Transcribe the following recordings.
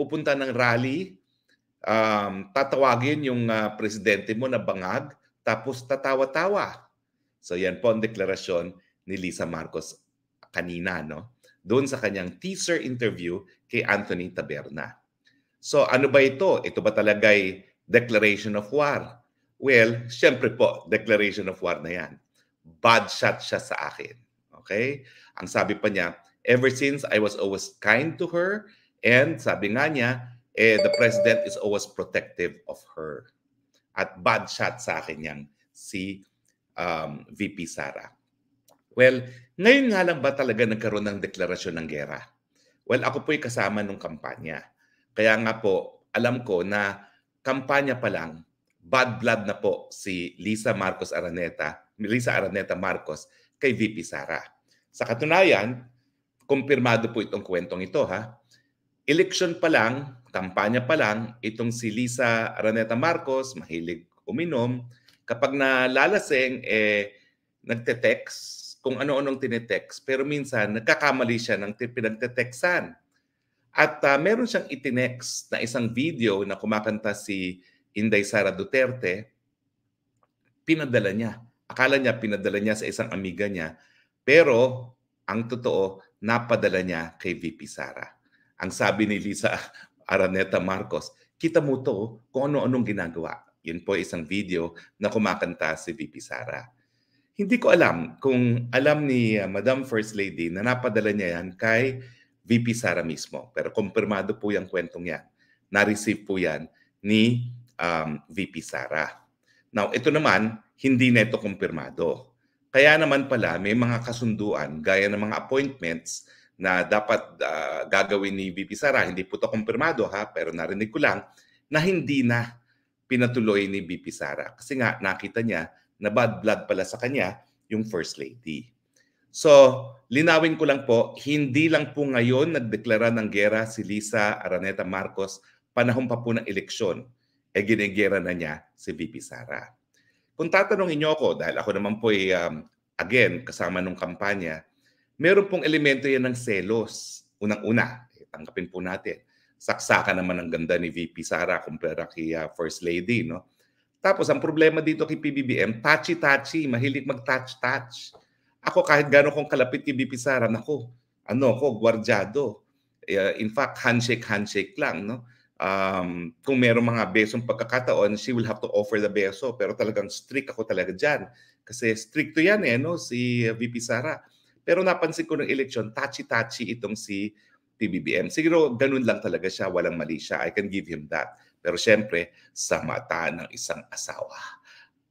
pupunta ng rally, tatawagin yung presidente mo na bangag, tapos tatawa-tawa. So yan po ang deklarasyon ni Lisa Marcos kanina, no? Doon sa kanyang teaser interview kay Anthony Taberna. So ano ba ito? Ito ba talaga'y declaration of war? Well, syempre po, declaration of war na yan. Bad shot siya sa akin. Okay? Ang sabi pa niya, ever since I was always kind to her, and sabi nga niya, the president is always protective of her. At bad shot sa akin yang si VP Sara. Well, ngayon nga lang ba talaga nagkaroon ng deklarasyon ng gera? Well, ako po'y kasama nung kampanya. Kaya nga po, alam ko na kampanya pa lang, bad blood na po si Lisa Araneta Marcos kay VP Sara. Sa katunayan, kumpirmado po itong kwentong ito ha. Election pa lang, kampanya pa lang, itong si Lisa Araneta Marcos, mahilig uminom, kapag nalalasing, nagte-text, kung ano-anong tinetext, pero minsan nagkakamali siya ng pinagte-textan. At meron siyang itinext na isang video na kumakanta si Inday Sara Duterte, pinadala niya. Akala niya pinadala niya sa isang amiga niya, pero ang totoo, napadala niya kay VP Sara. Ang sabi ni Lisa Araneta Marcos, kita mo to kung ano-anong ginagawa. Yun po isang video na kumakanta si VP Sara. Hindi ko alam kung alam ni Madam First Lady na napadala niya yan kay VP Sara mismo. Pero kumpirmado po yung kwentong yan. Na-receive po yan ni VP Sara. Now, ito naman, hindi na ito kumpirmado. Kaya naman pala, may mga kasunduan gaya ng mga appointments na dapat gagawin ni VP Sara. Hindi po ito kumpirmado ha, pero narinig ko lang na hindi na pinatuloy ni VP Sara. Kasi nga, nakita niya na bad blood pala sa kanya yung First Lady. So, linawin ko lang po, hindi lang po ngayon nagdeklara ng gera si Lisa Araneta Marcos panahon pa po ng eleksyon. Ginigera na niya si VP Sara. Kung tatanungin niyo ako, dahil ako naman po again, kasama nung kampanya, meron pong elemento yan ng selos. Unang-una, tanggapin po natin. Saksakan naman ang ganda ni VP Sara kumpara kay First Lady, no? Tapos, ang problema dito kay PBBM, touchy-touchy, mahilig mag-touch-touch. Ako kahit gano'n kong kalapit kay VP Sara, naku, gwardyado. In fact, handshake lang, no? Kung merong mga besong pagkakataon, she will have to offer the beso. Pero talagang strict ako talaga dyan. Kasi stricto yan no? Si VP Sara. Pero napansin ko ng eleksyon, touchy-touchy itong si PBBM. Siguro ganun lang talaga siya, walang mali siya. I can give him that. Pero syempre, sa mata ng isang asawa,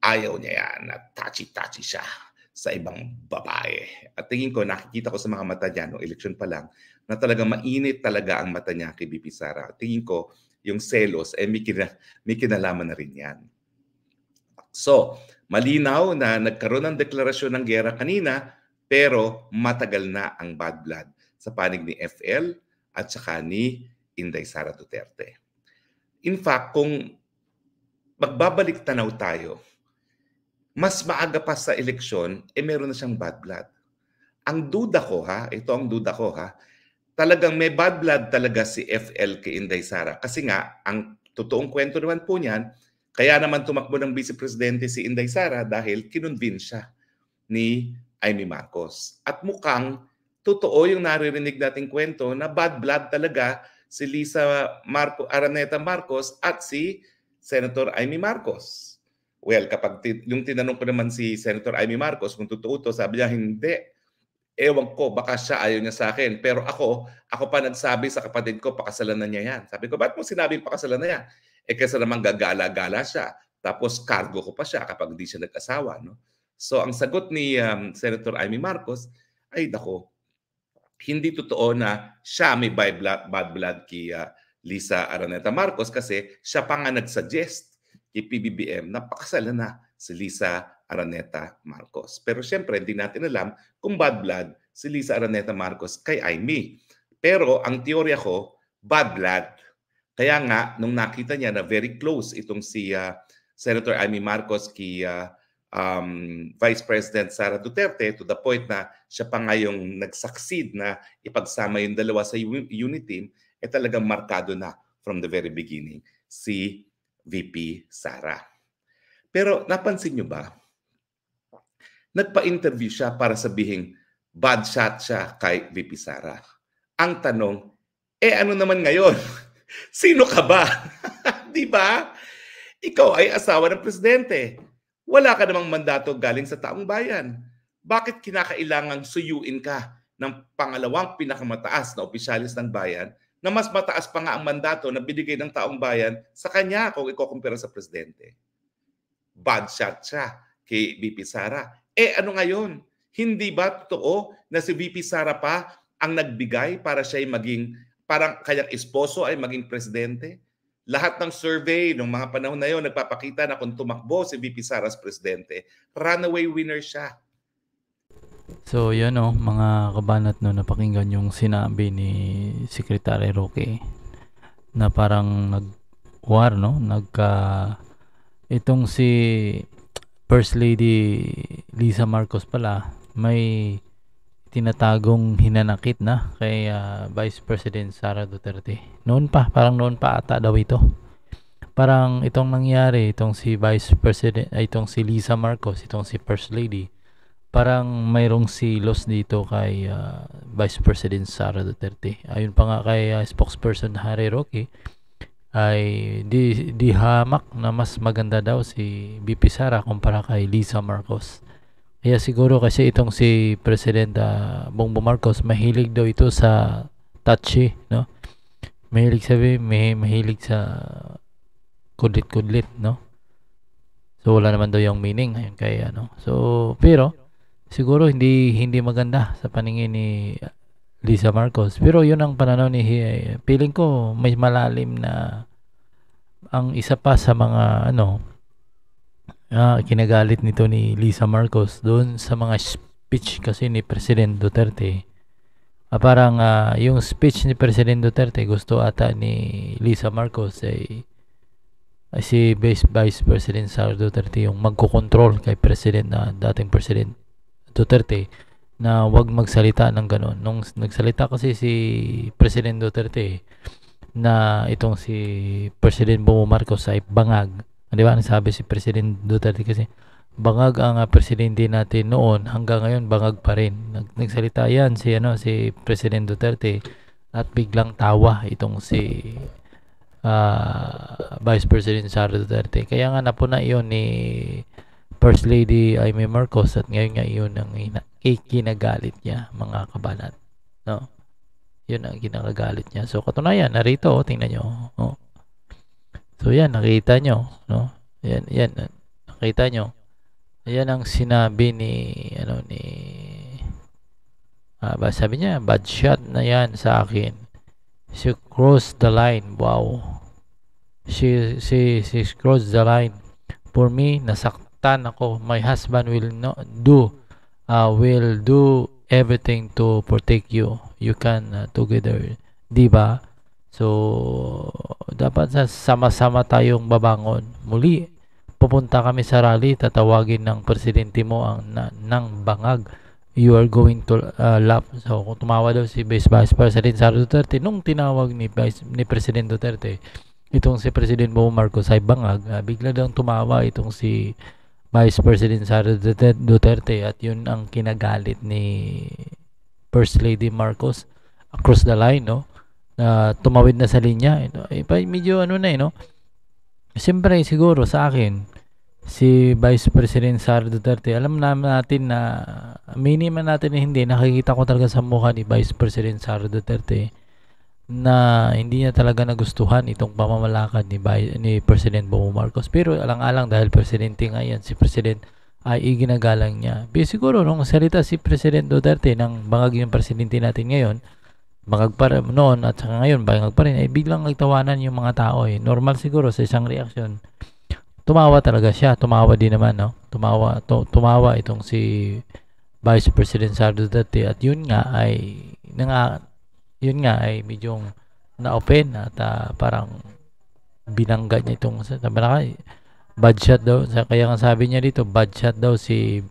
ayaw niya yan na touchy-touchy siya sa ibang babae. At tingin ko, nakikita ko sa mga mata niya, no, eleksyon pa lang, na talagang mainit talaga ang mata niya kay VP Sara. Tingin ko, yung selos, may kinalaman na rin yan. So, malinaw na nagkaroon ng deklarasyon ng gera kanina, pero matagal na ang bad blood sa panig ni FL at saka ni Inday Sara Duterte. In fact, kung magbabalik tanaw tayo, mas maaga pa sa eleksyon, meron na siyang bad blood. Ang duda ko ito ang duda ko talagang may bad blood talaga si FL kay Inday Sara. Kasi nga, ang totoong kwento naman po niyan, kaya naman tumakbo ng Vice Presidente si Inday Sara dahil kinonvince siya ni Amy Marcos. At mukhang totoo yung naririnig nating kwento na bad blood talaga si Lisa Araneta Marcos at si Senator Amy Marcos. Well, kapag yung tinanong ko naman si Senator Amy Marcos kung totoo to, sabi niya hindi. Ewan ko, baka siya ayaw niya sa akin. Pero ako pa nagsabi sa kapatid ko, pakasalan na niya yan. Sabi ko, ba't mo sinabing pakasalan na yan? Kasi naman gagala-gala siya. Tapos cargo ko pa siya kapag di siya nag-asawa. No? So ang sagot ni Senator Amy Marcos ay dako, hindi totoo na siya may bad blood kay Lisa Araneta Marcos kasi siya pa nga nag-suggest kay PBBM na pakasalan na si Lisa Araneta Marcos. Pero siyempre, hindi natin alam kung bad blood si Lisa Araneta Marcos kay Amy. Pero ang teorya ko, bad blood. Kaya nga, nung nakita niya na very close itong si Senator Amy Marcos kay Vice President Sara Duterte to the point na siya pa nga yung nag-succeed na ipagsama yung dalawa sa unit team, talagang markado na from the very beginning si VP Sara. Pero napansin nyo ba, nagpa-interview siya para sabihin bad shot siya kay VP Sara. Ang tanong, ano naman ngayon? Sino ka ba? Di ba? Ikaw ay asawa ng presidente. Wala ka namang mandato galing sa taong bayan. Bakit kinakailangang suyuin ka ng pangalawang pinakamataas na opisyalis ng bayan na mas mataas pa nga ang mandato na binigay ng taong bayan sa kanya kung ikukumpira sa presidente? Bad shot siya kay VP Sara. Ano ngayon? Hindi ba totoo na si VP Sara pa ang nagbigay para siya maging, parang kanyang esposo ay maging presidente? Lahat ng survey ng mga panahon na yon nagpapakita na kung tumakbo si VP Sara as presidente, runaway winner siya. So yun mga kabanat napakinggan yung sinabi ni Secretary Roque na parang nag-war itong si First Lady Lisa Marcos pala may tinatagong hinanakit na kay Vice President Sara Duterte. Parang noon pa ata daw ito. Parang itong nangyari, itong si Vice President, itong si Lisa Marcos, itong si First Lady, parang mayroong silos dito kay Vice President Sara Duterte. Ayun pa nga kay spokesperson Harry Roque, ay di hamak na mas maganda daw si VP Sara kumpara kay Lisa Marcos. Kaya siguro kasi itong si President Bongbong Marcos mahilig daw ito sa touchy, mahilig sa kudlit-kudlit, so wala naman daw yung meaning ayun kaya so pero siguro hindi maganda sa paningin ni Lisa Marcos. Pero yun ang pananaw ni feeling ko may malalim na ang isa pa sa mga kinagalit nito ni Lisa Marcos doon sa mga speech kasi ni President Duterte. Parang yung speech ni President Duterte gusto ata ni Lisa Marcos ay si Vice President Sara Duterte yung magkocontrol kay dating President Duterte na wag magsalita ng gano'n. Nung nagsalita kasi si President Duterte na itong si President Bongbong Marcos ay bangag. Di ba? Nasabi si President Duterte kasi bangag ang presidente natin noon hanggang ngayon bangag pa rin. Nagsalita yan si President Duterte at biglang tawa itong si Vice President Sara Duterte. Kaya nga napuna iyon ni First Lady Amy Marcos at ngayon nga iyon ang kinagalit niya, mga kabanat. Yun ang kinagalit niya. So katunayan, narito, tingnan nyo. So yan, nakita nyo. Yan, nakita nyo. Yan ang sinabi ni sabi niya, bad shot na yan sa akin. She crossed the line. Wow. She crossed the line. For me, nasaktan ako. My husband will do everything to protect you. You can together. Diba? So, dapat sama-sama tayong babangon. Muli, pupunta kami sa rally, tatawagin ng presidente mo ng bangag. You are going to laugh. So, kung tumawa daw si Vice President Sara Duterte, nung tinawag ni President Duterte, itong si President Bongbong Marcos ay bangag, bigla daw tumawa itong si Vice President Sara Duterte at yun ang kinagalit ni First Lady Marcos across the line, tumawid na sa linya. Medyo siyempre siguro sa akin, si Vice President Sara Duterte, alam natin na minimum natin na hindi, nakikita ko talaga sa mukha ni Vice President Sara Duterte na hindi niya talaga nagustuhan itong pamamalakad ni President Bongbong Marcos. Pero alang-alang dahil presidente nga yan, si President ay iginagalang niya. Pero siguro nung salita si President Duterte ng bangag yung presidente natin ngayon, bangag pa rin noon at saka ngayon bangag pa rin, ay biglang nagtawanan yung mga tao. Normal siguro sa isang reaksyon. Tumawa talaga siya. Tumawa din naman, tumawa itong si Vice President Sara Duterte at yun nga ay medyo na-open at parang binangga niya itong bad shot daw. Kaya nga sabi niya dito, bad shot daw si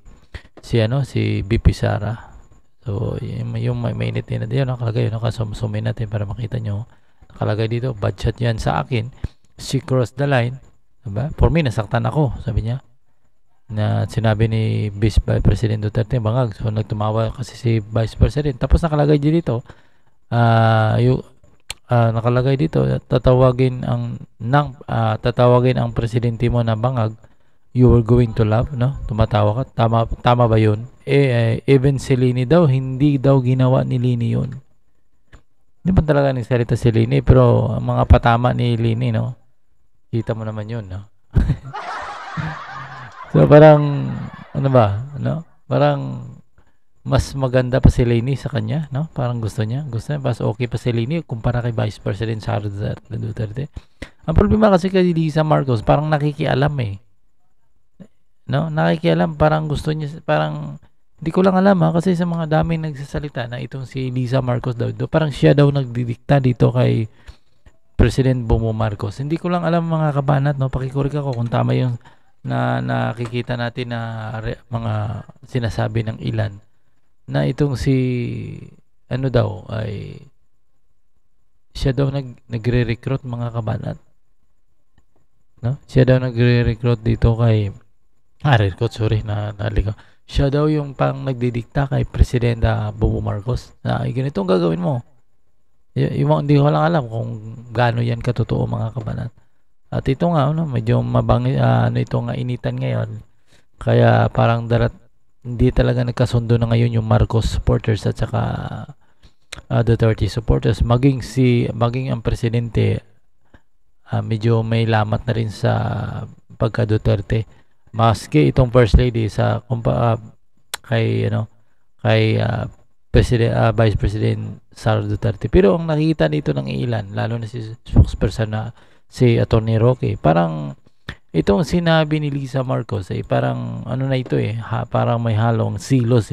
VP Sara. So yung mainit na yun, nakalagay, nakasumsumin natin para makita nyo. nakalagay dito, bad shot yan sa akin. She crossed the line. Diba? For me, nasaktan ako, sabi niya. Na sinabi ni Vice President Duterte, bangag. So, nagtumawa kasi si Vice President. Tapos nakalagay dito, nakalagay dito, tatawagin ang presidente mo na bangag, you were going to love, no? Tumatawa ka. Tama ba yun? Even si Lini daw, hindi daw ginawa ni Lini yun. Hindi pa talaga nagsalita si Lini, pero ang mga patama ni Lini, no? Kita mo naman yun, no? So, parang, ano ba, no? Parang, mas maganda pa si Lini sa kanya, no? Parang gusto niya, mas okay pa si Lini kumpara kay Vice President Sara Duterte. Ang problema kasi kay Lisa Marcos, parang nakikialam eh. No? Nakikialam, parang gusto niya, parang, hindi ko lang alam kasi sa mga dami nagsasalita na itong si Lisa Marcos daw, parang siya daw nagdidikta dito kay President Bongbong Marcos. Hindi ko lang alam mga kabanat, no? Pakikorek ako kung tama yung na nakikita natin na mga sinasabi ng ilan na itong si ano daw ay siya daw nagre-recruit mga kabanat, no? Siya daw nagre-recruit dito kay siya daw yung pang nagdidikta kay President Bongbong Marcos na ganito ang gagawin mo. Hindi ko lang alam kung gaano yan katotoo mga kabanat. At ito nga, medyo ito nga initan ngayon. Kaya parang hindi talaga nagkasundo na ngayon yung Marcos supporters at saka Duterte supporters. Maging ang presidente, medyo may lamat na rin sa pagka Duterte. Maski itong First Lady sa kay Vice President Sara Duterte. Pero ang nakikita dito ng ilan, lalo na si spokesperson na si Atty. Roque, parang itong sinabi ni Lisa Marcos ay parang ano na ito parang may halong silos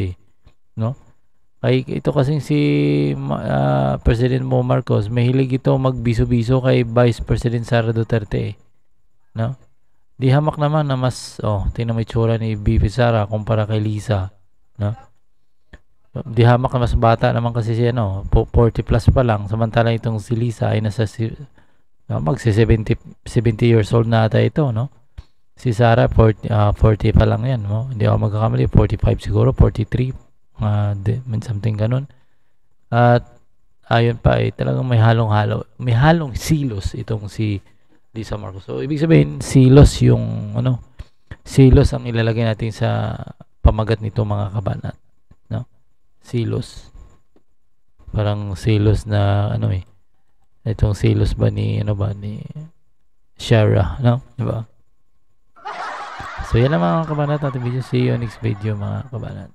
no? Kay ito kasing si President Mo Marcos, mahilig ito magbiso-biso kay Vice President Sara Duterte, no? Di hamak naman na mas tingnan mo itsura ni BP Sara kumpara kay Lisa, no? Di hamak na mas bata naman kasi siya 40 plus pa lang, samantala itong si Lisa ay nasa magsi 70 years old na ata ito, no? Si Sara 40 pa lang yan, no? Hindi ako magkakamali, 45 siguro, 43, something ganun. At ayun pa talagang may halong silos itong si Lisa Marcos. So ibig sabihin silos silos ang ilalagay natin sa pamagat nito mga kabanat, no? Silos. Parang silos na itong silos ba ni Shara, no? Diba? So yan lang mga kabanat natin video. See you next video mga kabanat.